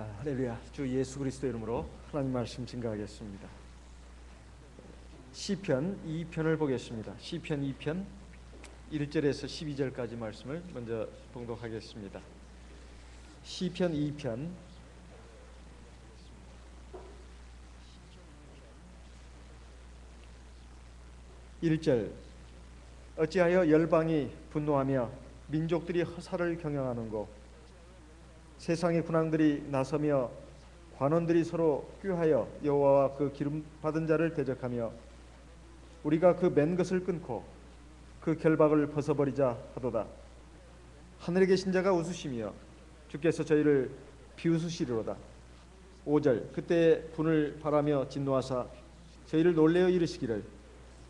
할렐루야. 주 예수 그리스도 이름으로 하나님 말씀 증거하겠습니다. 시편 2편을 보겠습니다. 시편 2편 1절에서 12절까지 말씀을 먼저 봉독하겠습니다. 시편 2편 1절. 어찌하여 열방이 분노하며 민족들이 허사를 경영하는고, 세상의 군왕들이 나서며 관원들이 서로 꾀하여 여호와와 그 기름 받은 자를 대적하며 우리가 그 맨 것을 끊고 그 결박을 벗어버리자 하도다. 하늘에 계신 자가 웃으시며 주께서 저희를 비웃으시리로다. 5절. 그때 분을 바라며 진노하사 저희를 놀래어 이르시기를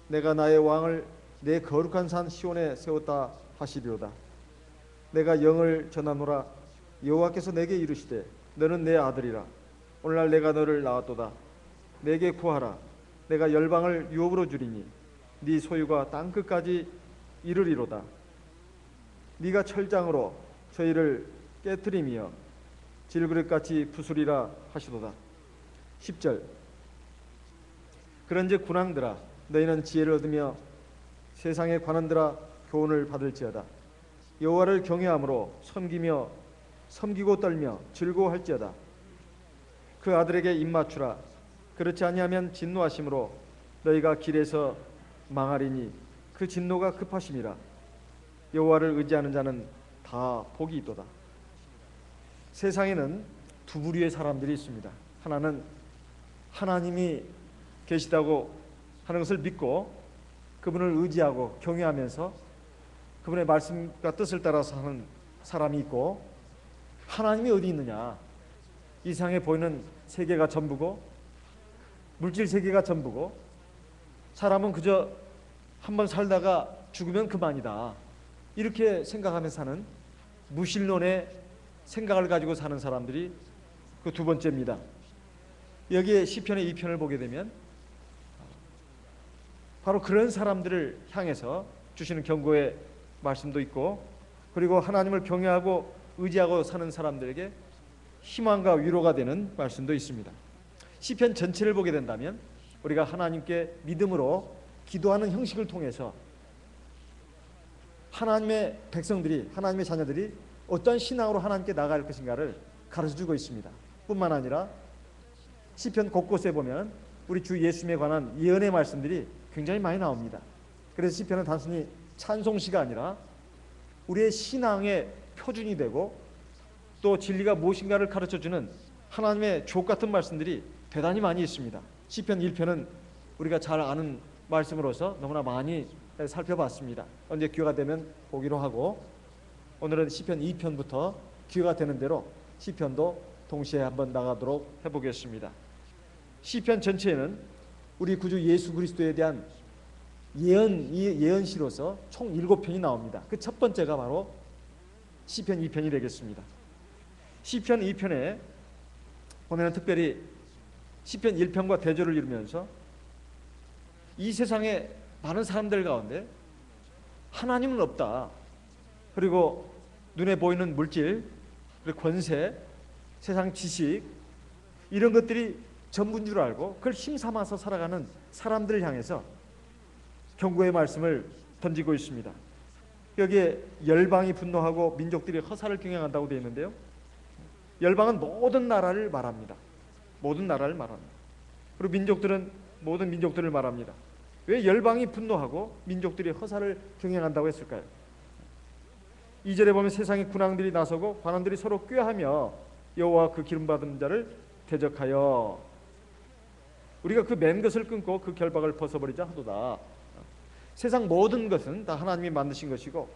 내가 나의 왕을 내 거룩한 산 시온에 세웠다 하시리로다. 내가 영을 전하노라. 여호와께서 내게 이르시되 너는 내 아들이라. 오늘날 내가 너를 낳았도다. 내게 구하라. 내가 열방을 유업으로 주리니 네 소유가 땅 끝까지 이르리로다. 네가 철장으로 저희를 깨뜨리며 질그릇같이 부수리라 하시도다. 10절. 그런즉 군왕들아 너희는 지혜를 얻으며 세상의 관원들아 교훈을 받을지어다. 여호와를 경외함으로 섬기고 떨며 즐거워할지어다. 그 아들에게 입맞추라. 그렇지 아니하면 진노하심으로 너희가 길에서 망하리니 그 진노가 급하심이라. 여호와를 의지하는 자는 다 복이 있도다. 세상에는 두 부류의 사람들이 있습니다. 하나는 하나님이 계시다고 하는 것을 믿고 그분을 의지하고 경외하면서 그분의 말씀과 뜻을 따라서 하는 사람이 있고, 하나님이 어디 있느냐, 이 세상에 보이는 세계가 전부고 물질 세계가 전부고 사람은 그저 한번 살다가 죽으면 그만이다, 이렇게 생각하면서 사는 무신론의 생각을 가지고 사는 사람들이 그 두 번째입니다. 여기에 시편의 2편을 보게 되면 바로 그런 사람들을 향해서 주시는 경고의 말씀도 있고, 그리고 하나님을 경외하고 의지하고 사는 사람들에게 희망과 위로가 되는 말씀도 있습니다. 시편 전체를 보게 된다면 우리가 하나님께 믿음으로 기도하는 형식을 통해서 하나님의 백성들이, 하나님의 자녀들이 어떤 신앙으로 하나님께 나아갈 것인가를 가르쳐주고 있습니다. 뿐만 아니라 시편 곳곳에 보면 우리 주 예수님에 관한 예언의 말씀들이 굉장히 많이 나옵니다. 그래서 시편은 단순히 찬송시가 아니라 우리의 신앙의 표준이 되고 또 진리가 무엇인가를 가르쳐주는 하나님의 주옥 같은 말씀들이 대단히 많이 있습니다. 시편 1편은 우리가 잘 아는 말씀으로서 너무나 많이 살펴봤습니다. 언제 기회가 되면 보기로 하고, 오늘은 시편 2편부터 기회가 되는 대로 시편도 동시에 한번 나가도록 해보겠습니다. 시편 전체에는 우리 구주 예수 그리스도에 대한 예언시로서 총 7편이 나옵니다. 그 첫 번째가 바로 시편 2편이 되겠습니다. 시편 2편에 보면 특별히 시편 1편과 대조를 이루면서 이 세상의 많은 사람들 가운데 하나님은 없다, 그리고 눈에 보이는 물질, 그리고 권세, 세상 지식, 이런 것들이 전부인 줄 알고 그걸 힘삼아서 살아가는 사람들을 향해서 경고의 말씀을 던지고 있습니다. 여기에 열방이 분노하고 민족들이 허사를 경영한다고 되어 있는데요, 열방은 모든 나라를 말합니다. 모든 나라를 말합니다. 그리고 민족들은 모든 민족들을 말합니다. 왜 열방이 분노하고 민족들이 허사를 경영한다고 했을까요? 2절에 보면 세상의 군왕들이 나서고 관원들이 서로 꾀하며 여호와 그 기름 받은 자를 대적하여 우리가 그 맨 것을 끊고 그 결박을 벗어버리자 하도다. 세상 모든 것은 다 하나님이 만드신 것이고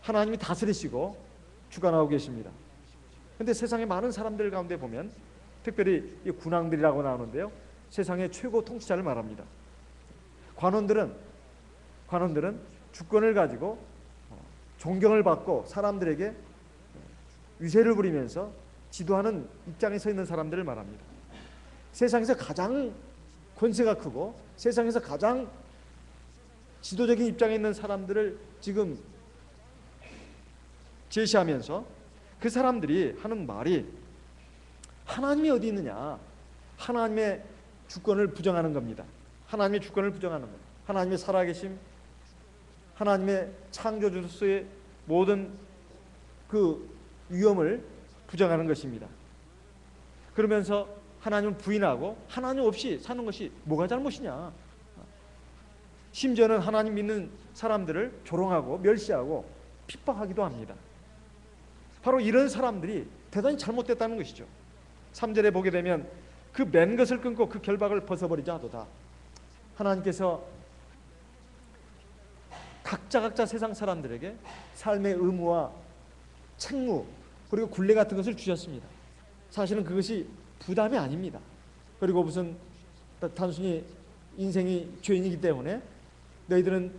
하나님이 다스리시고 주관하고 계십니다. 그런데 세상의 많은 사람들 가운데 보면 특별히 이 군왕들이라고 나오는데요, 세상의 최고 통치자를 말합니다. 관원들은 주권을 가지고 존경을 받고 사람들에게 위세를 부리면서 지도하는 입장에 서 있는 사람들을 말합니다. 세상에서 가장 권세가 크고 세상에서 가장 지도적인 입장에 있는 사람들을 지금 제시하면서 그 사람들이 하는 말이 하나님이 어디 있느냐? 하나님의 주권을 부정하는 겁니다. 하나님의 주권을 부정하는 겁니다. 하나님의 살아계심, 하나님의 창조주로서의 모든 그 위엄을 부정하는 것입니다. 그러면서 하나님을 부인하고 하나님 없이 사는 것이 뭐가 잘못이냐? 심지어는 하나님 믿는 사람들을 조롱하고 멸시하고 핍박하기도 합니다. 바로 이런 사람들이 대단히 잘못됐다는 것이죠. 3절에 보게 되면 그 맨 것을 끊고 그 결박을 벗어버리자 하도다. 하나님께서 각자 세상 사람들에게 삶의 의무와 책무 그리고 굴레 같은 것을 주셨습니다. 사실은 그것이 부담이 아닙니다. 그리고 무슨 단순히 인생이 죄인이기 때문에 너희들은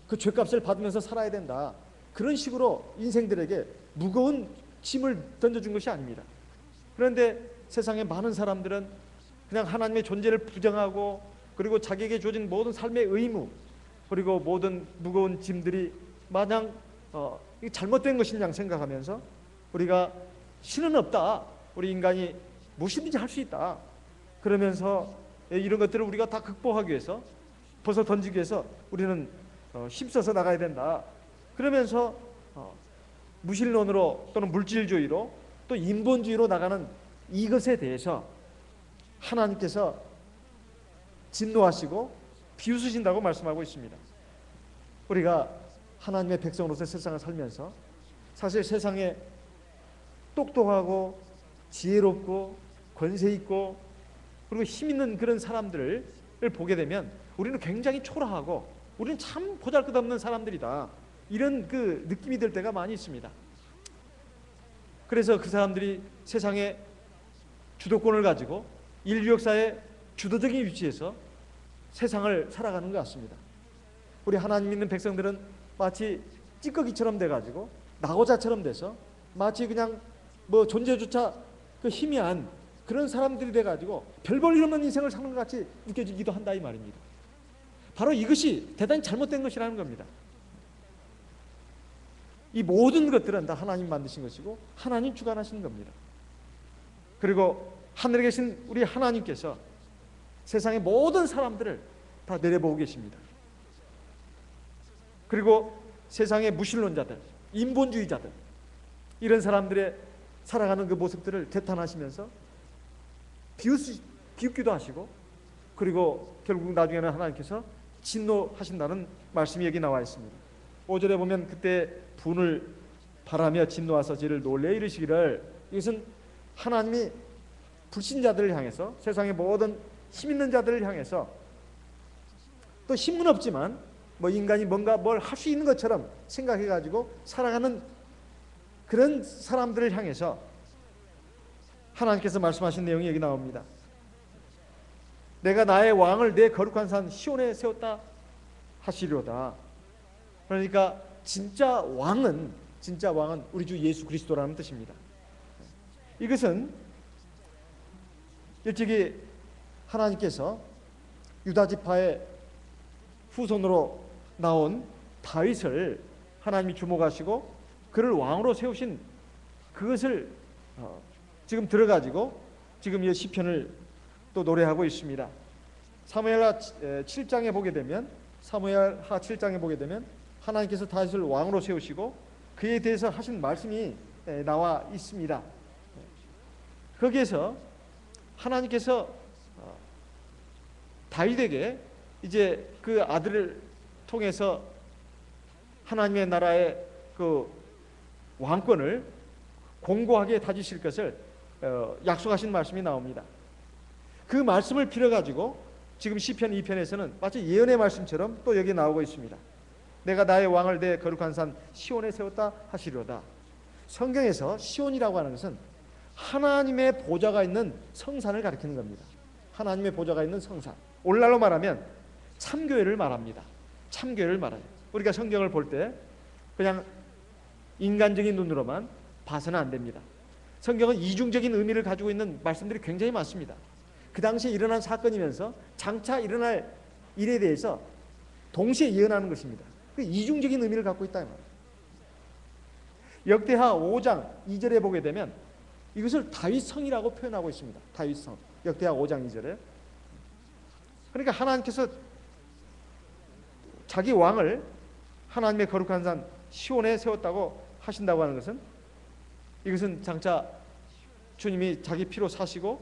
그 죄값을 받으면서 살아야 된다, 그런 식으로 인생들에게 무거운 짐을 던져준 것이 아닙니다. 그런데 세상의 많은 사람들은 그냥 하나님의 존재를 부정하고 그리고 자기에게 주어진 모든 삶의 의무 그리고 모든 무거운 짐들이 마냥 잘못된 것인 양 생각하면서 우리가 신은 없다, 우리 인간이 무엇이든지 할 수 있다, 그러면서 이런 것들을 우리가 다 극복하기 위해서 벗어 던지기 위해서 우리는 힘써서 나가야 된다, 그러면서 무신론으로 또는 물질주의로 또 인본주의로 나가는 이것에 대해서 하나님께서 진노하시고 비웃으신다고 말씀하고 있습니다. 우리가 하나님의 백성으로서 세상을 살면서 사실 세상에 똑똑하고 지혜롭고 권세 있고 그리고 힘 있는 그런 사람들을 보게 되면 우리는 굉장히 초라하고 우리는 참 보잘것없는 사람들이다, 이런 그 느낌이 들 때가 많이 있습니다. 그래서 그 사람들이 세상에 주도권을 가지고 인류 역사의 주도적인 위치에서 세상을 살아가는 것 같습니다. 우리 하나님 믿는 백성들은 마치 찌꺼기처럼 돼가지고 낙오자처럼 돼서 마치 그냥 뭐 존재조차 그 희미한 그런 사람들이 돼가지고 별 볼 일 없는 인생을 사는 것 같이 느껴지기도 한다, 이 말입니다. 바로 이것이 대단히 잘못된 것이라는 겁니다. 이 모든 것들은 다 하나님 만드신 것이고 하나님 주관하시는 겁니다. 그리고 하늘에 계신 우리 하나님께서 세상의 모든 사람들을 다 내려보고 계십니다. 그리고 세상의 무신론자들, 인본주의자들, 이런 사람들의 살아가는 그 모습들을 개탄하시면서 비웃기도 하시고 그리고 결국 나중에는 하나님께서 진노하신다는 말씀이 여기 나와 있습니다. 5절에 보면 그때 분을 바라며 진노하사 저를 놀래 이르시기를, 이것은 하나님이 불신자들을 향해서 세상의 모든 힘 있는 자들을 향해서 또 힘은 없지만 뭐 인간이 뭔가 뭘 할 수 있는 것처럼 생각해가지고 살아가는 그런 사람들을 향해서 하나님께서 말씀하신 내용이 여기 나옵니다. 내가 나의 왕을 내 거룩한 산 시온에 세웠다 하시려다. 그러니까 진짜 왕은 우리 주 예수 그리스도라는 뜻입니다. 이것은 일찍이 하나님께서 유다 지파의 후손으로 나온 다윗을 하나님이 주목하시고 그를 왕으로 세우신 그것을 지금 들어가지고 지금 이 시편을 또 노래하고 있습니다. 사무엘하 7장에 보게 되면 하나님께서 다윗을 왕으로 세우시고 그에 대해서 하신 말씀이 나와 있습니다. 거기에서 하나님께서 다윗에게 이제 그 아들을 통해서 하나님의 나라의 그 왕권을 공고하게 다지실 것을 약속하신 말씀이 나옵니다. 그 말씀을 빌어가지고 지금 시편 2편에서는 마치 예언의 말씀처럼 또 여기 나오고 있습니다. 내가 나의 왕을 내 거룩한 산 시온에 세웠다 하시려다. 성경에서 시온이라고 하는 것은 하나님의 보좌가 있는 성산을 가리키는 겁니다. 하나님의 보좌가 있는 성산, 오늘날로 말하면 참교회를 말합니다. 참교회를 말해요. 우리가 성경을 볼 때 그냥 인간적인 눈으로만 봐서는 안 됩니다. 성경은 이중적인 의미를 가지고 있는 말씀들이 굉장히 많습니다. 그 당시에 일어난 사건이면서 장차 일어날 일에 대해서 동시에 예언하는 것입니다. 그 이중적인 의미를 갖고 있다 이 말이에요. 역대하 5장 2절에 보게 되면 이것을 다윗성이라고 표현하고 있습니다. 다윗성. 역대하 5장 2절에. 그러니까 하나님께서 자기 왕을 하나님의 거룩한 산 시온에 세웠다고 하신다고 하는 것은, 이것은 장차 주님이 자기 피로 사시고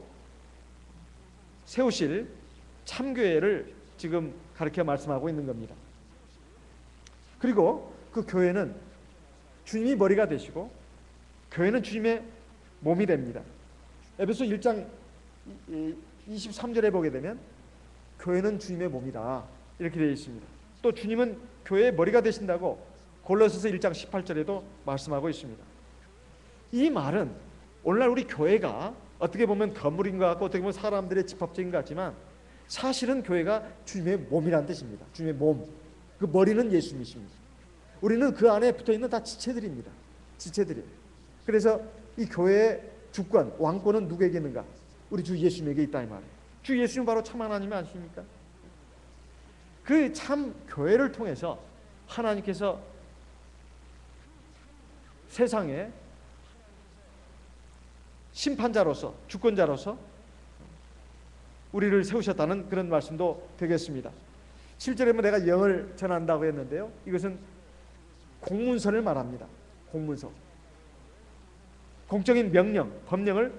세우실 참교회를 지금 가르쳐 말씀하고 있는 겁니다. 그리고 그 교회는 주님이 머리가 되시고 교회는 주님의 몸이 됩니다. 에베소 1장 23절에 보게 되면 교회는 주님의 몸이다 이렇게 되어 있습니다. 또 주님은 교회의 머리가 되신다고 골로새서 1장 18절에도 말씀하고 있습니다. 이 말은 오늘날 우리 교회가 어떻게 보면 건물인 것 같고 어떻게 보면 사람들의 집합적인 것 같지만 사실은 교회가 주님의 몸이라는 뜻입니다. 주님의 몸, 그 머리는 예수님이십니다. 우리는 그 안에 붙어있는 다 지체들입니다. 지체들이에요. 그래서 이 교회의 주권, 왕권은 누구에게 있는가? 우리 주 예수님에게 있다 이 말이에요. 주 예수님 바로 참 하나님이 아십니까? 그 참 교회를 통해서 하나님께서 세상에 심판자로서, 주권자로서 우리를 세우셨다는 그런 말씀도 되겠습니다. 7절에 보면 내가 영을 전한다고 했는데요, 이것은 공문서를 말합니다. 공문서, 공적인 명령, 법령을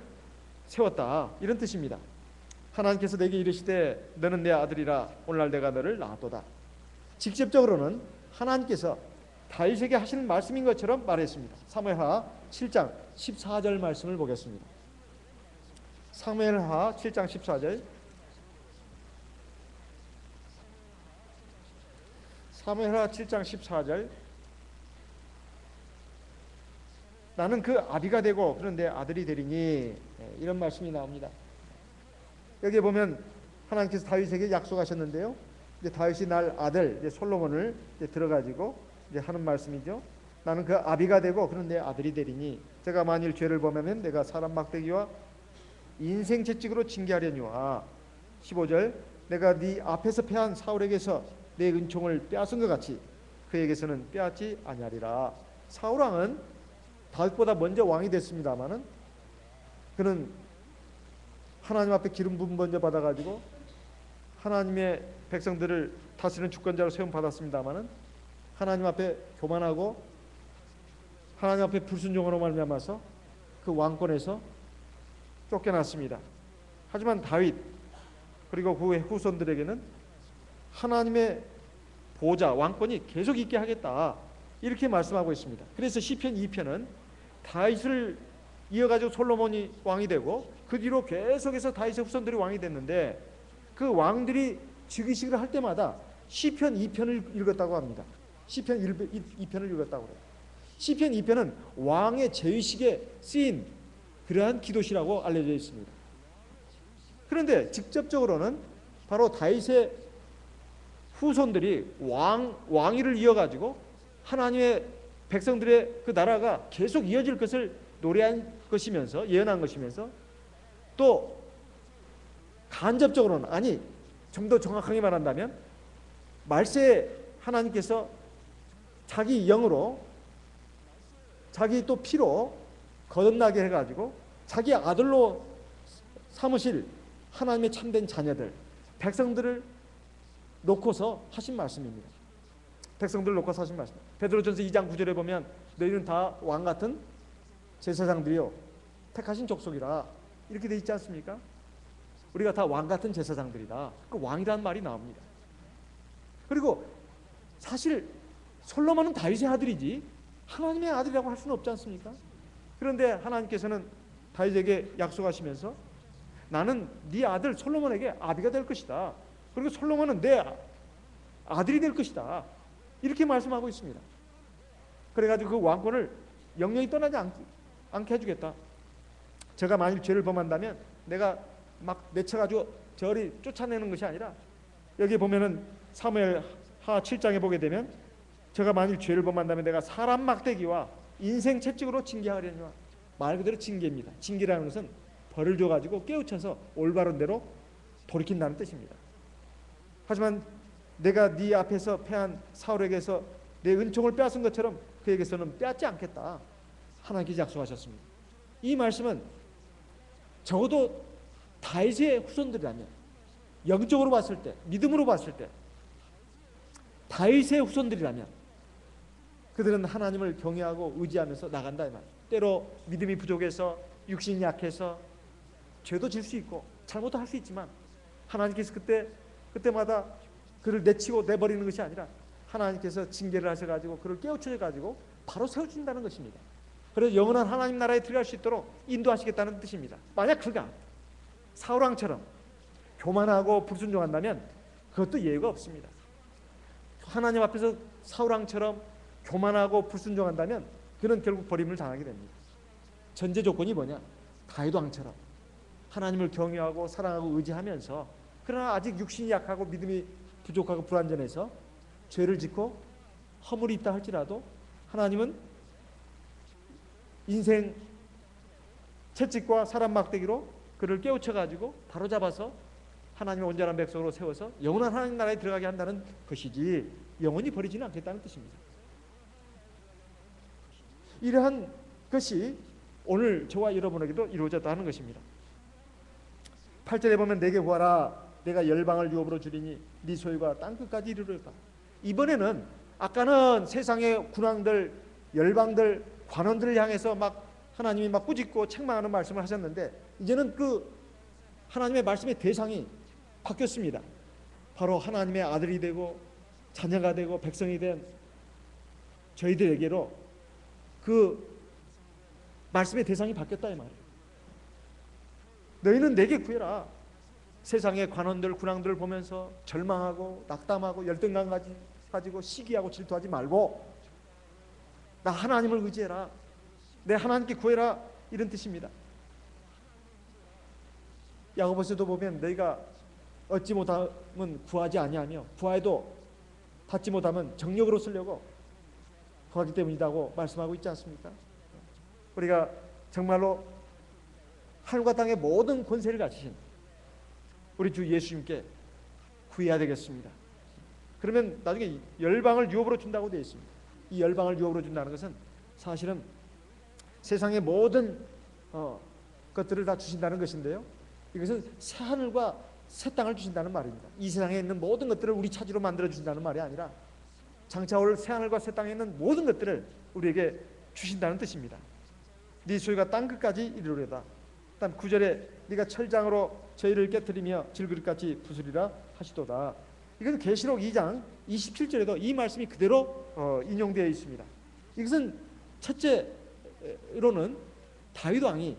세웠다 이런 뜻입니다. 하나님께서 내게 이르시되 너는 내 아들이라 오늘날 내가 너를 낳았도다. 직접적으로는 하나님께서 다윗에게 하시는 말씀인 것처럼 말했습니다. 사무엘하 7장 14절 말씀을 보겠습니다. 사무엘하 7장 14절. 사무엘하 7장 14절. 나는 그 아비가 되고 그런데 아들이 되리니, 이런 말씀이 나옵니다. 여기에 보면 하나님께서 다윗에게 약속하셨는데요, 이제 다윗이 날 아들 이제 솔로몬을 이제 들어가지고 이제 하는 말씀이죠. 나는 그 아비가 되고 그런데 아들이 되리니 제가 만일 죄를 범하면 내가 사람 막대기와 인생 채찍으로 징계하려니와 15절 내가 네 앞에서 패한 사울에게서 내 은총을 빼앗은 것 같이 그에게서는 빼앗지 아니하리라. 사울 왕은 다윗보다 먼저 왕이 됐습니다마는 그는 하나님 앞에 기름 부음 먼저 받아가지고 하나님의 백성들을 다스리는 주권자로 세움 받았습니다마는 하나님 앞에 교만하고 하나님 앞에 불순종으로 말미암아서 그 왕권에서 쫓겨났습니다. 하지만 다윗 그리고 그의 후손들에게는 하나님의 보좌, 왕권이 계속 있게 하겠다 이렇게 말씀하고 있습니다. 그래서 시편 2편은 다윗을 이어가지고 솔로몬이 왕이 되고 그 뒤로 계속해서 다윗의 후손들이 왕이 됐는데 그 왕들이 즉위식을 할 때마다 시편 2편을 읽었다고 합니다. 시편 2편을 읽었다고 해요. 시편 2편은 왕의 제위식에 쓰인 그러한 기도시라고 알려져 있습니다. 그런데 직접적으로는 바로 다윗의 후손들이 왕위를 이어가지고 하나님의 백성들의 그 나라가 계속 이어질 것을 노래한 것이면서 예언한 것이면서 또 간접적으로는, 아니 좀 더 정확하게 말한다면 말세에 하나님께서 자기 영으로 자기 또 피로 거듭나게 해가지고 자기 아들로 삼으실 하나님의 참된 자녀들 백성들을 놓고서 하신 말씀입니다. 백성들을 놓고서 하신 말씀. 베드로전서 2장 9절에 보면 너희는 다 왕같은 제사장들이요 택하신 족속이라 이렇게 돼 있지 않습니까? 우리가 다 왕같은 제사장들이다. 그 왕이라는 말이 나옵니다. 그리고 사실 솔로몬은 다윗의 아들이지 하나님의 아들이라고 할 수는 없지 않습니까? 그런데 하나님께서는 다윗에게 약속하시면서 나는 네 아들 솔로몬에게 아비가 될 것이다. 그리고 솔로몬은 내 아들이 될 것이다. 이렇게 말씀하고 있습니다. 그래가지고 그 왕권을 영영이 떠나지 않게 해주겠다. 제가 만일 죄를 범한다면 내가 막 내쳐가지고 저리 쫓아내는 것이 아니라 여기 보면은 사무엘하 7장에 보게 되면 제가 만일 죄를 범한다면 내가 사람 막대기와 인생 채찍으로 징계하려니와 말 그대로 징계입니다. 징계라는 것은 벌을 줘가지고 깨우쳐서 올바른 대로 돌이킨다는 뜻입니다. 하지만 내가 네 앞에서 패한 사울에게서 내 은총을 빼앗은 것처럼 그에게서는 빼앗지 않겠다. 하나님께서 약속하셨습니다. 이 말씀은 적어도 다윗의 후손들이라면, 영적으로 봤을 때, 믿음으로 봤을 때 다윗의 후손들이라면 그들은 하나님을 경외하고 의지하면서 나간다 이 말이에요. 때로 믿음이 부족해서, 육신이 약해서 죄도 질 수 있고 잘못도 할 수 있지만 하나님께서 그때마다 그를 내치고 내버리는 것이 아니라 하나님께서 징계를 하셔가지고 그를 깨우쳐가지고 바로 세워준다는 것입니다. 그래서 영원한 하나님 나라에 들어갈 수 있도록 인도하시겠다는 뜻입니다. 만약 그가 사울왕처럼 교만하고 불순종한다면 그것도 예외가 없습니다. 하나님 앞에서 사울왕처럼 교만하고 불순종한다면 그는 결국 버림을 당하게 됩니다. 전제 조건이 뭐냐? 다윗왕처럼 하나님을 경외하고 사랑하고 의지하면서, 그러나 아직 육신이 약하고 믿음이 부족하고 불완전해서 죄를 짓고 허물이 있다 할지라도 하나님은 인생 채찍과 사람 막대기로 그를 깨우쳐가지고 바로잡아서 하나님의 온전한 백성으로 세워서 영원한 하나님 나라에 들어가게 한다는 것이지 영원히 버리지는 않겠다는 뜻입니다. 이러한 것이 오늘 저와 여러분에게도 이루어졌다 하는 것입니다. 8절에 보면 내게 구하라 내가 열방을 유업으로 주리니 네 소유가 땅끝까지 이르리로다. 이번에는 아까는 세상의 군왕들, 열방들, 관원들을 향해서 막 하나님이 막 꾸짖고 책망하는 말씀을 하셨는데 이제는 그 하나님의 말씀의 대상이 바뀌었습니다. 바로 하나님의 아들이 되고 자녀가 되고 백성이 된 저희들에게로 그 말씀의 대상이 바뀌었다 이 말이에요. 너희는 내게 구해라. 세상의 관원들, 군왕들을 보면서 절망하고 낙담하고 열등감 가지고 시기하고 질투하지 말고 나 하나님을 의지해라. 내 하나님께 구해라. 이런 뜻입니다. 야고보서도 보면 너희가 얻지 못하면 구하지 아니하며 구하여도 받지 못하면 정력으로 쓰려고 구하기 때문이라고 말씀하고 있지 않습니까? 우리가 정말로 하늘과 땅의 모든 권세를 가지신 우리 주 예수님께 구해야 되겠습니다. 그러면 나중에 열방을 유업으로 준다고 되어 있습니다. 이 열방을 유업으로 준다는 것은 사실은 세상의 모든 것들을 다 주신다는 것인데요, 이것은 새 하늘과 새 땅을 주신다는 말입니다. 이 세상에 있는 모든 것들을 우리 차지로 만들어 주신다는 말이 아니라 장차 올 새 하늘과 새 땅에 있는 모든 것들을 우리에게 주신다는 뜻입니다. 네 소유가 땅끝까지 이르리로다. 다음 9절에 네가 철장으로 저희를 깨뜨리며 질그릇같이 부수리라 하시도다. 이것은 계시록 2장 27절에도 이 말씀이 그대로 인용되어 있습니다. 이것은 첫째로는 다윗 왕이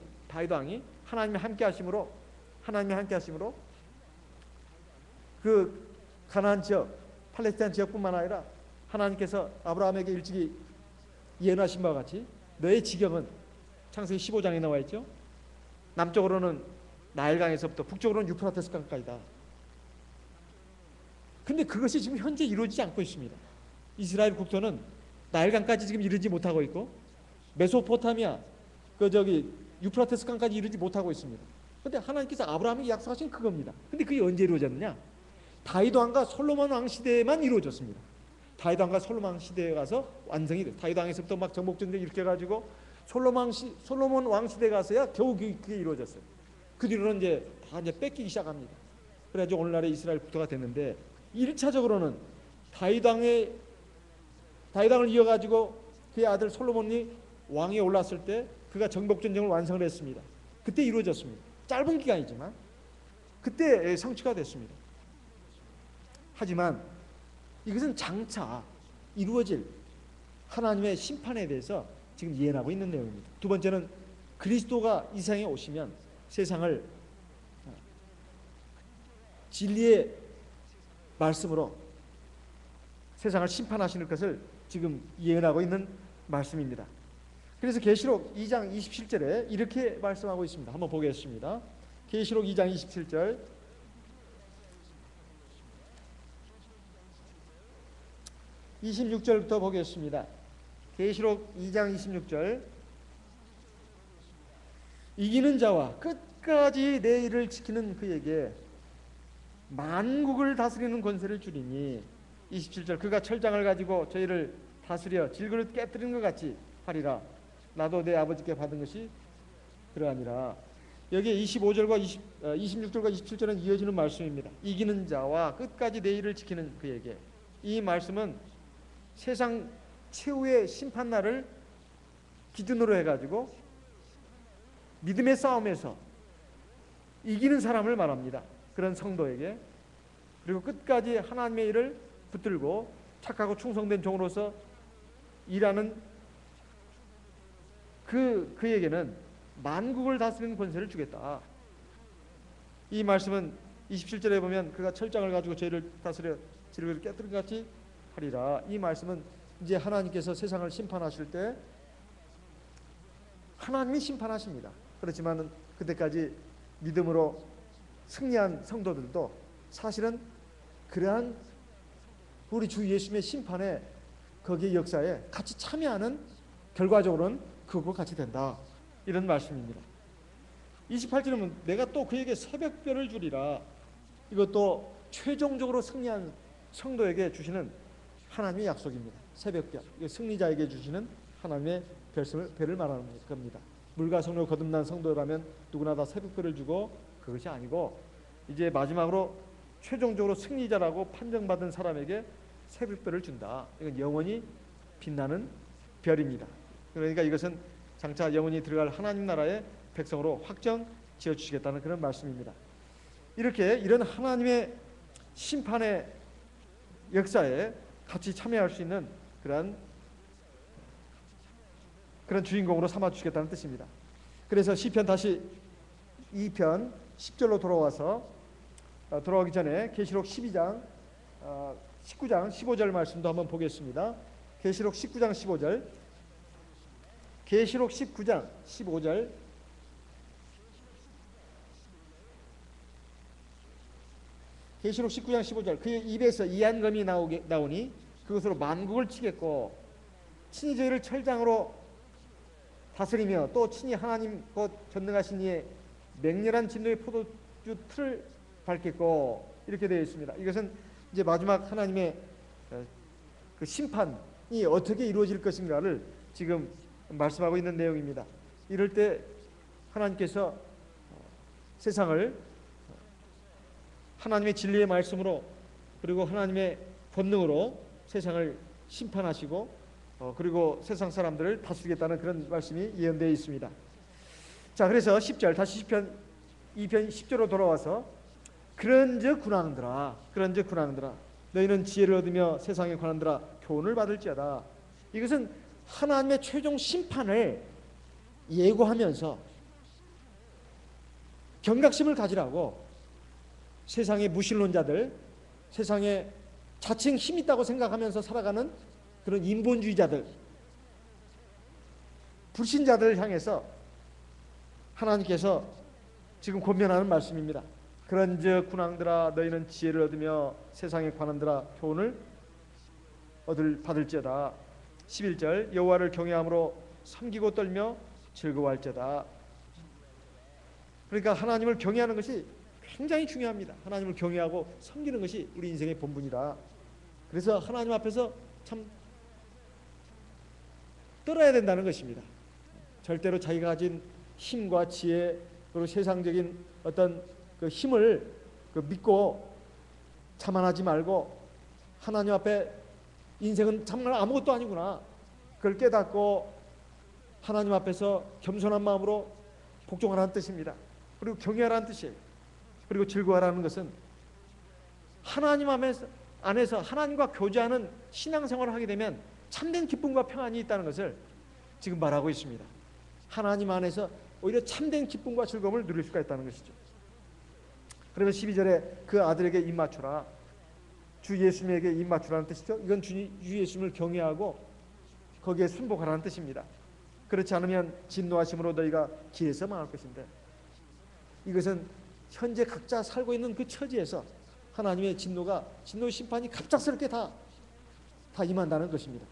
하나님의 함께 하심으로 그 가나안 지역, 팔레스타인 지역뿐만 아니라 하나님께서 아브라함에게 일찍이 예언하신 바와 같이 너의 지경은 창세기 15장에 나와 있죠. 남쪽으로는 나일강에서부터 북쪽으로는 유프라테스 강까지다. 근데 그것이 지금 현재 이루어지지 않고 있습니다. 이스라엘 국토는 나일강까지 지금 이르지 못하고 있고 메소포타미아 유프라테스 강까지 이르지 못하고 있습니다. 근데 하나님께서 아브라함에게 약속하신 그겁니다. 근데 그게 언제 이루어졌느냐? 다윗 왕과 솔로몬 왕 시대에만 이루어졌습니다. 다윗 왕과 솔로몬 왕 시대에 가서 완성이 돼. 다윗 왕에서부터 막 정복전쟁 이렇게 해가지고 솔로몬 왕 시대에 가서야 겨우 그게 이루어졌어요. 그 뒤로는 이제 뺏기기 시작합니다. 그래가지고 오늘날의 이스라엘 국토가 됐는데 1차적으로는 다윗 왕을 이어가지고 그의 아들 솔로몬이 왕에 올랐을 때 그가 정복전쟁을 완성을 했습니다. 그때 이루어졌습니다. 짧은 기간이지만 그때 성취가 됐습니다. 하지만 이것은 장차 이루어질 하나님의 심판에 대해서 지금 예언하고 있는 내용입니다. 두 번째는 그리스도가 이 세상에 오시면 세상을 진리의 말씀으로 세상을 심판하시는 것을 지금 예언하고 있는 말씀입니다. 그래서 계시록 2장 27절에 이렇게 말씀하고 있습니다. 한번 보겠습니다. 계시록 2장 27절 26절부터 보겠습니다. 계시록 2장 26절 이기는 자와 끝까지 내 일을 지키는 그에게 만국을 다스리는 권세를 주리니 27절 그가 철장을 가지고 저희를 다스려 질그릇 깨뜨리는 것 같이 하리라. 나도 내 아버지께 받은 것이 그러하니라. 여기에 25절과 26절과 27절은 이어지는 말씀입니다. 이기는 자와 끝까지 내 일을 지키는 그에게. 이 말씀은 세상 최후의 심판날을 기준으로 해가지고 믿음의 싸움에서 이기는 사람을 말합니다. 그런 성도에게. 그리고 끝까지 하나님의 일을 붙들고 착하고 충성된 종으로서 일하는 그에게는 만국을 다스리는 권세를 주겠다. 이 말씀은 27절에 보면 그가 철장을 가지고 죄를 다스려 지르고 깨뜨린 것 같이 하리라. 이 말씀은 이제 하나님께서 세상을 심판하실 때 하나님이 심판하십니다. 그렇지만 그때까지 믿음으로 승리한 성도들도 사실은 그러한 우리 주 예수님의 심판에 거기에 역사에 같이 참여하는 결과적으로는 그것과 같이 된다. 이런 말씀입니다. 28절은 내가 또 그에게 새벽별을 주리라. 이것도 최종적으로 승리한 성도에게 주시는 하나님의 약속입니다. 새벽별. 승리자에게 주시는 하나님의 별을 말하는 겁니다. 물과 성령으로 거듭난 성도라면 누구나 다 새벽별을 주고 그것이 아니고 이제 마지막으로 최종적으로 승리자라고 판정받은 사람에게 새벽별을 준다. 이건 영원히 빛나는 별입니다. 그러니까 이것은 장차 영원히 들어갈 하나님 나라의 백성으로 확정 지어주시겠다는 그런 말씀입니다. 이렇게 이런 하나님의 심판의 역사에 같이 참여할 수 있는 그런 주인공으로 삼아주시겠다는 뜻입니다. 그래서 시편 다시 2편 10절로 돌아오기 전에 계시록 12장 19장 15절 말씀도 한번 보겠습니다. 계시록 19장 15절 계시록 19장 15절 계시록 19장 15절 그의 입에서 이한검이 나오니 그것으로 만국을 치겠고 친히 저희를 철장으로 다스리며 또 친히 하나님 곧 전능하신 이의 맹렬한 진노의 포도주 틀을 밟겠고 이렇게 되어 있습니다. 이것은 이제 마지막 하나님의 그 심판이 어떻게 이루어질 것인가를 지금 말씀하고 있는 내용입니다. 이럴 때 하나님께서 세상을 하나님의 진리의 말씀으로 그리고 하나님의 권능으로 세상을 심판하시고 그리고 세상 사람들을 다스리겠다는 그런 말씀이 예언되어 있습니다. 자, 그래서 10절 다시 시편 2편 10절로 돌아와서 그런즉 군왕들아 너희는 지혜를 얻으며 세상에 관한들아 교훈을 받을지어다. 이것은 하나님의 최종 심판을 예고하면서 경각심을 가지라고 세상의 무신론자들, 세상에 자칭 힘 있다고 생각하면서 살아가는 그런 인본주의자들, 불신자들을 향해서 하나님께서 지금 권면하는 말씀입니다. 그런즉 군왕들아 너희는 지혜를 얻으며 세상의 관원들아 교훈을 받을지어다. 11절 여호와를 경외함으로 섬기고 떨며 즐거워할지어다. 그러니까 하나님을 경외하는 것이 굉장히 중요합니다. 하나님을 경외하고 섬기는 것이 우리 인생의 본분이다. 그래서 하나님 앞에서 참 떨어야 된다는 것입니다. 절대로 자기가 가진 힘과 지혜 그리고 세상적인 어떤 그 힘을 믿고 자만하지 말고 하나님 앞에 인생은 정말 아무것도 아니구나. 그걸 깨닫고 하나님 앞에서 겸손한 마음으로 복종하라는 뜻입니다. 그리고 경외하라는 뜻이에요. 그리고 즐거워하라는 것은 하나님 안에서 하나님과 교제하는 신앙생활을 하게 되면 참된 기쁨과 평안이 있다는 것을 지금 말하고 있습니다. 하나님 안에서 오히려 참된 기쁨과 즐거움을 누릴 수가 있다는 것이죠. 그러면 12절에 그 아들에게 입 맞추라. 주 예수님에게 입 맞추라는 뜻이죠. 이건 주 예수님을 경외하고 거기에 순복하라는 뜻입니다. 그렇지 않으면 진노하심으로 너희가 길에서 망할 것인데, 이것은 현재 각자 살고 있는 그 처지에서 하나님의 진노의 심판이 갑작스럽게 다 임한다는 것입니다.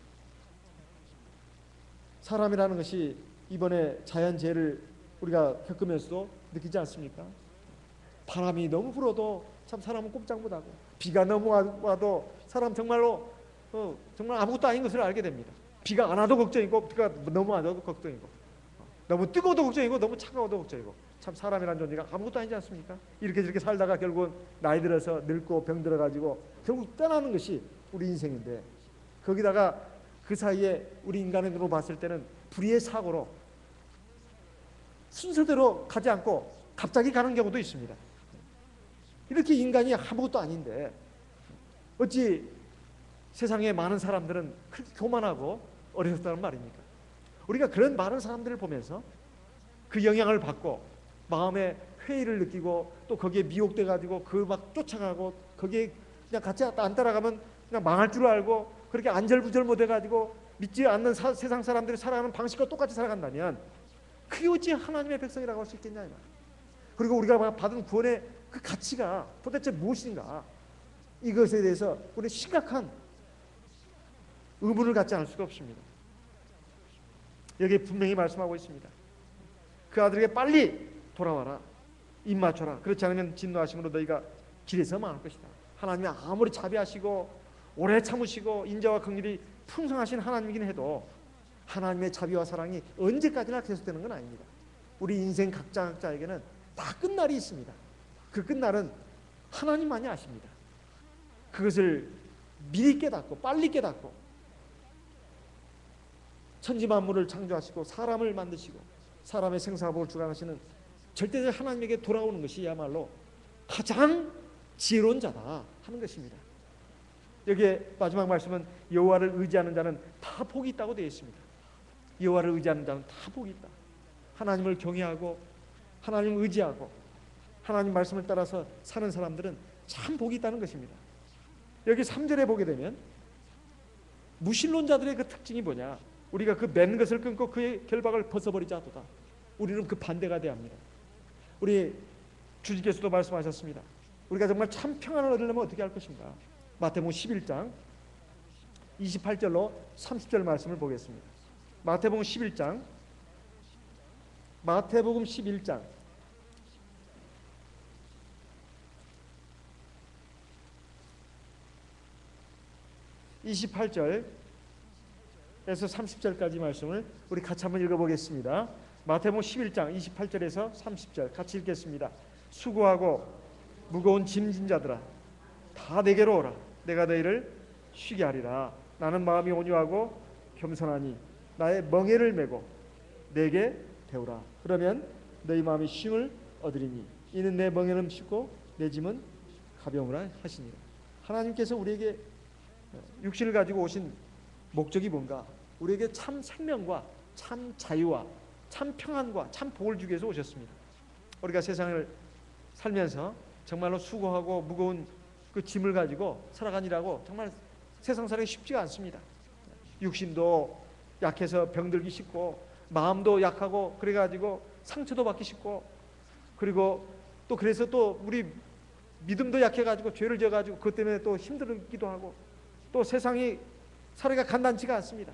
사람이라는 것이 이번에 자연재해를 우리가 겪으면서도 느끼지 않습니까? 바람이 너무 불어도 참 사람은 꼼짝 못하고, 비가 너무 와도 사람 정말로 정말 아무것도 아닌 것을 알게 됩니다. 비가 안 와도 걱정이고, 비가 너무 안 와도 걱정이고, 너무 뜨거워도 걱정이고, 너무 차가워도 걱정이고, 참 사람이란 존재가 아무것도 아니지 않습니까? 이렇게 저렇게 살다가 결국은 나이 들어서 늙고 병들어 가지고 결국 떠나는 것이 우리 인생인데, 거기다가 그 사이에 우리 인간으로 봤을 때는 불의의 사고로 순서대로 가지 않고 갑자기 가는 경우도 있습니다. 이렇게 인간이 아무것도 아닌데 어찌 세상에 많은 사람들은 그렇게 교만하고 어리석다는 말입니까? 우리가 그런 많은 사람들을 보면서 그 영향을 받고 마음에 회의를 느끼고 또 거기에 미혹돼 가지고 그 막 쫓아가고 거기에 그냥 같이 안 따라가면 그냥 망할 줄 알고 그렇게 안절부절 못해 가지고 믿지 않는 세상 사람들이 살아가는 방식과 똑같이 살아간다면 그게 어찌 하나님의 백성이라고 할 수 있겠냐 이 말. 그리고 우리가 받은 구원의 그 가치가 도대체 무엇인가, 이것에 대해서 우리 심각한 의문을 갖지 않을 수가 없습니다. 여기에 분명히 말씀하고 있습니다. 그 아들에게 빨리 돌아와라, 입 맞춰라. 그렇지 않으면 진노하심으로 너희가 길에서 망할 것이다. 하나님이 아무리 자비하시고 오래 참으시고 인자와 긍휼이 풍성하신 하나님이긴 해도 하나님의 자비와 사랑이 언제까지나 계속되는 건 아닙니다. 우리 인생 각자에게는 다 끝날이 있습니다. 그 끝날은 하나님만이 아십니다. 그것을 미리 깨닫고 빨리 깨닫고 천지만물을 창조하시고 사람을 만드시고 사람의 생사복을 주관하시는 절대적 하나님에게 돌아오는 것이야말로 가장 지혜로운 자다 하는 것입니다. 여기에 마지막 말씀은 여호와를 의지하는 자는 다 복이 있다고 되어 있습니다. 여호와를 의지하는 자는 다 복이 있다. 하나님을 경외하고 하나님을 의지하고 하나님 말씀을 따라서 사는 사람들은 참 복이 있다는 것입니다. 여기 3절에 보게 되면 무신론자들의 그 특징이 뭐냐, 우리가 그 맨 것을 끊고 그의 결박을 벗어버리자 하도다. 우리는 그 반대가 돼야 합니다. 우리 주님께서도 말씀하셨습니다. 우리가 정말 참 평안을 얻으려면 어떻게 할 것인가. 마태복음 11장 28절로 30절 말씀을 보겠습니다. 마태복음 11장 28절에서 30절까지 말씀을 우리 같이 한번 읽어보겠습니다. 마태복음 11장 28절에서 30절 같이 읽겠습니다. 수고하고 무거운 짐진 자들아 다 내게로 오라. 내가 너희를 쉬게 하리라. 나는 마음이 온유하고 겸손하니 나의 멍에를 메고 내게 배우라. 그러면 너희 마음이 쉼을 얻으리니 이는 내 멍에는 쉽고 내 짐은 가벼우라 하시니라. 하나님께서 우리에게 육신을 가지고 오신 목적이 뭔가? 우리에게 참 생명과 참 자유와 참 평안과 참 복을 주기 위해서 오셨습니다. 우리가 세상을 살면서 정말로 수고하고 무거운 그 짐을 가지고 살아가니라고 정말 세상 살기 쉽지가 않습니다. 육신도 약해서 병들기 쉽고 마음도 약하고 그래가지고 상처도 받기 쉽고 그리고 또 그래서 또 우리 믿음도 약해가지고 죄를 지어가지고 그것 때문에 또 힘들기도 하고 또 세상이 살기가 간단치가 않습니다.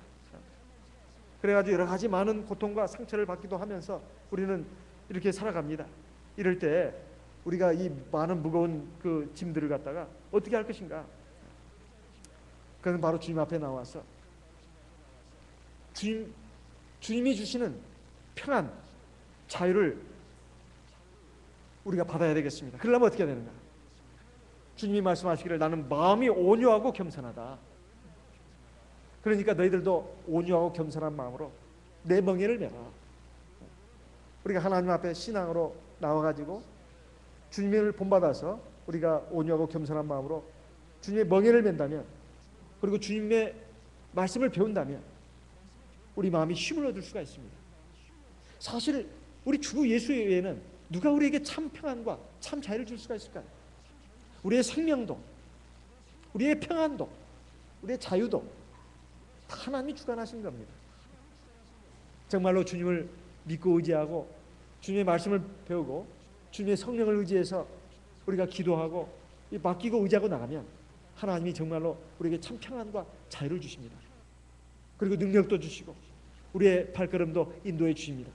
그래가지고 여러 가지 많은 고통과 상처를 받기도 하면서 우리는 이렇게 살아갑니다. 이럴 때 우리가 이 많은 무거운 그 짐들을 갖다가 어떻게 할 것인가? 그건 바로 주님 앞에 나와서 주님이 주시는 평안, 자유를 우리가 받아야 되겠습니다. 그러려면 어떻게 해야 되는가? 주님이 말씀하시기를 나는 마음이 온유하고 겸손하다. 그러니까 너희들도 온유하고 겸손한 마음으로 내 멍에를 메라. 우리가 하나님 앞에 신앙으로 나와가지고 주님을 본받아서 우리가 온유하고 겸손한 마음으로 주님의 멍에를 맨다면 그리고 주님의 말씀을 배운다면 우리 마음이 쉼을 얻을 수가 있습니다. 사실 우리 주 예수 외에는 누가 우리에게 참 평안과 참 자유를 줄 수가 있을까요? 우리의 생명도 우리의 평안도 우리의 자유도 다 하나님이 주관하신 겁니다. 정말로 주님을 믿고 의지하고 주님의 말씀을 배우고 주님의 성령을 의지해서 우리가 기도하고 맡기고 의지하고 나가면 하나님이 정말로 우리에게 참 평안과 자유를 주십니다. 그리고 능력도 주시고 우리의 발걸음도 인도해 주십니다.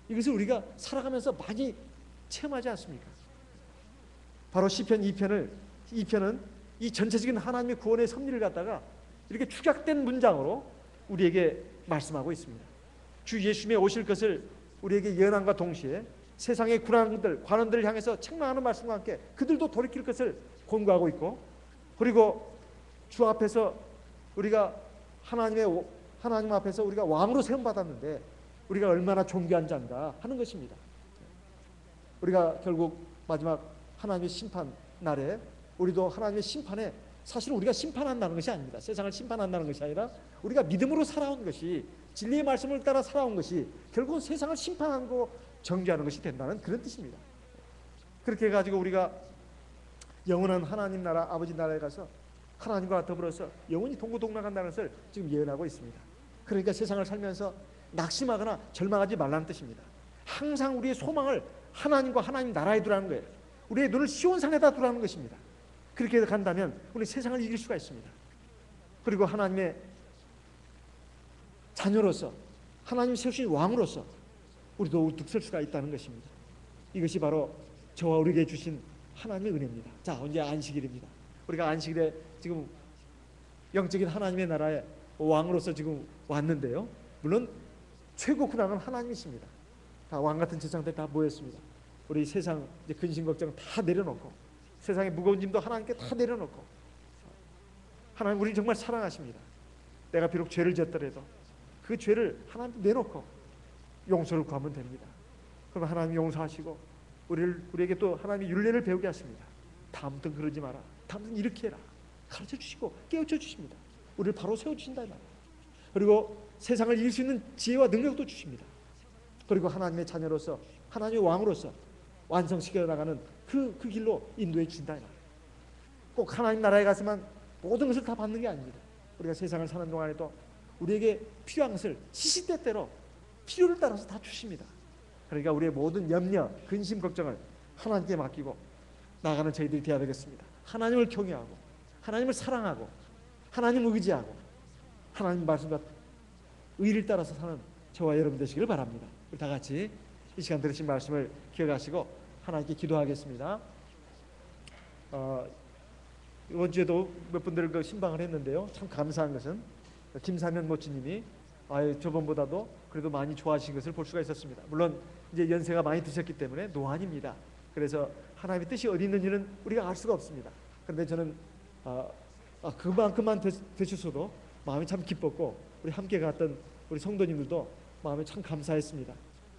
이것을 우리가 살아가면서 많이 체험하지 않습니까? 바로 시편 2편은 이 전체적인 하나님의 구원의 섭리를 갖다가 이렇게 축약된 문장으로 우리에게 말씀하고 있습니다. 주 예수님의 오실 것을 우리에게 예언함과 동시에 세상의 군왕들, 관원들을 향해서 책망하는 말씀과 함께 그들도 돌이킬 것을 권고하고 있고, 그리고 주 앞에서 우리가 하나님 앞에서 우리가 왕으로 세움 받았는데 우리가 얼마나 존귀한 자인가 하는 것입니다. 우리가 결국 마지막 하나님의 심판 날에 우리도 하나님의 심판에, 사실 우리가 심판한다는 것이 아닙니다. 세상을 심판한다는 것이 아니라 우리가 믿음으로 살아온 것이, 진리의 말씀을 따라 살아온 것이 결국은 세상을 심판하고 정죄하는 것이 된다는 그런 뜻입니다. 그렇게 해가지고 우리가 영원한 하나님 나라, 아버지 나라에 가서 하나님과 더불어서 영원히 동고동락한다는 것을 지금 예언하고 있습니다. 그러니까 세상을 살면서 낙심하거나 절망하지 말라는 뜻입니다. 항상 우리의 소망을 하나님과 하나님 나라에 두라는 거예요. 우리의 눈을 시온산에다 두라는 것입니다. 그렇게 간다면 우리 세상을 이길 수가 있습니다. 그리고 하나님의 자녀로서, 하나님 세우신 왕으로서 우리도 우뚝 설 수가 있다는 것입니다. 이것이 바로 저와 우리에게 주신 하나님의 은혜입니다. 자, 이제 안식일입니다. 우리가 안식일에 지금 영적인 하나님의 나라에 왕으로서 지금 왔는데요. 물론 최고 군왕은 하나님이십니다. 다 왕 같은 제사장들 다 모였습니다. 우리 세상 이제 근심 걱정 다 내려놓고, 세상의 무거운 짐도 하나님께 다 내려놓고, 하나님 우리를 정말 사랑하십니다. 내가 비록 죄를 졌더라도 그 죄를 하나님 내놓고 용서를 구하면 됩니다. 그럼 하나님 용서하시고 우리에게 또 하나님의 율례를 배우게 하십니다. 다음부터는 그러지 마라, 다음부터는 이렇게 해라 가르쳐 주시고 깨우쳐 주십니다. 우리를 바로 세워주신다 이 말이에요. 그리고 세상을 이길 수 있는 지혜와 능력도 주십니다. 그리고 하나님의 자녀로서, 하나님의 왕으로서 완성시켜 나가는 그 길로 인도해 주신다 이 말이에요. 꼭 하나님 나라에 가서만 모든 것을 다 받는 게 아닙니다. 우리가 세상을 사는 동안에도 우리에게 필요한 것을 시시때때로 필요를 따라서 다 주십니다. 그러니까 우리의 모든 염려, 근심, 걱정을 하나님께 맡기고 나가는 저희들이 되어야 되겠습니다. 하나님을 경외하고 하나님을 사랑하고 하나님을 의지하고 하나님 말씀과 의를 따라서 사는 저와 여러분 되시기를 바랍니다. 우리 다 같이 이 시간 들으신 말씀을 기억하시고 하나님께 기도하겠습니다. 이번 주에도 몇 분들 그 신방을 했는데요. 참 감사한 것은 김사면 모치님이 저번보다도 그래도 많이 좋아하신 것을 볼 수가 있었습니다. 물론 이제 연세가 많이 드셨기 때문에 노안입니다. 그래서 하나님의 뜻이 어디 있는지는 우리가 알 수가 없습니다. 그런데 저는 그만큼만 되셨어도 마음이 참 기뻤고, 우리 함께 갔던 우리 성도님들도 마음이 참 감사했습니다.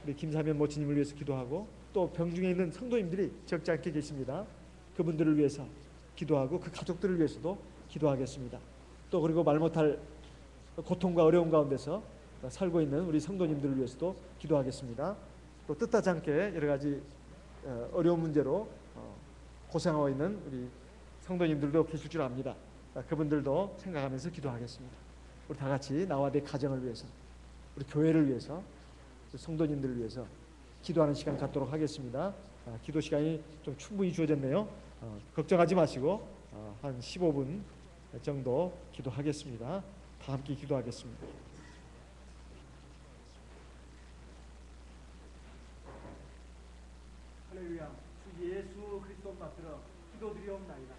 우리 김사면 모치님을 위해서 기도하고, 또 병중에 있는 성도님들이 적지 않게 계십니다. 그분들을 위해서 기도하고 그 가족들을 위해서도 기도하겠습니다. 또 그리고 말 못할 고통과 어려움 가운데서 살고 있는 우리 성도님들을 위해서도 기도하겠습니다. 또 뜻하지 않게 여러 가지 어려운 문제로 고생하고 있는 우리 성도님들도 계실 줄 압니다. 그분들도 생각하면서 기도하겠습니다. 우리 다 같이 나와 내 가정을 위해서, 우리 교회를 위해서, 성도님들을 위해서 기도하는 시간 갖도록 하겠습니다. 기도 시간이 좀 충분히 주어졌네요. 걱정하지 마시고 한 15분 정도 기도하겠습니다. 다 함께 기도하겠습니다. 할렐루야. 주 예수 그리스도 받들어 기도드리옵나이다.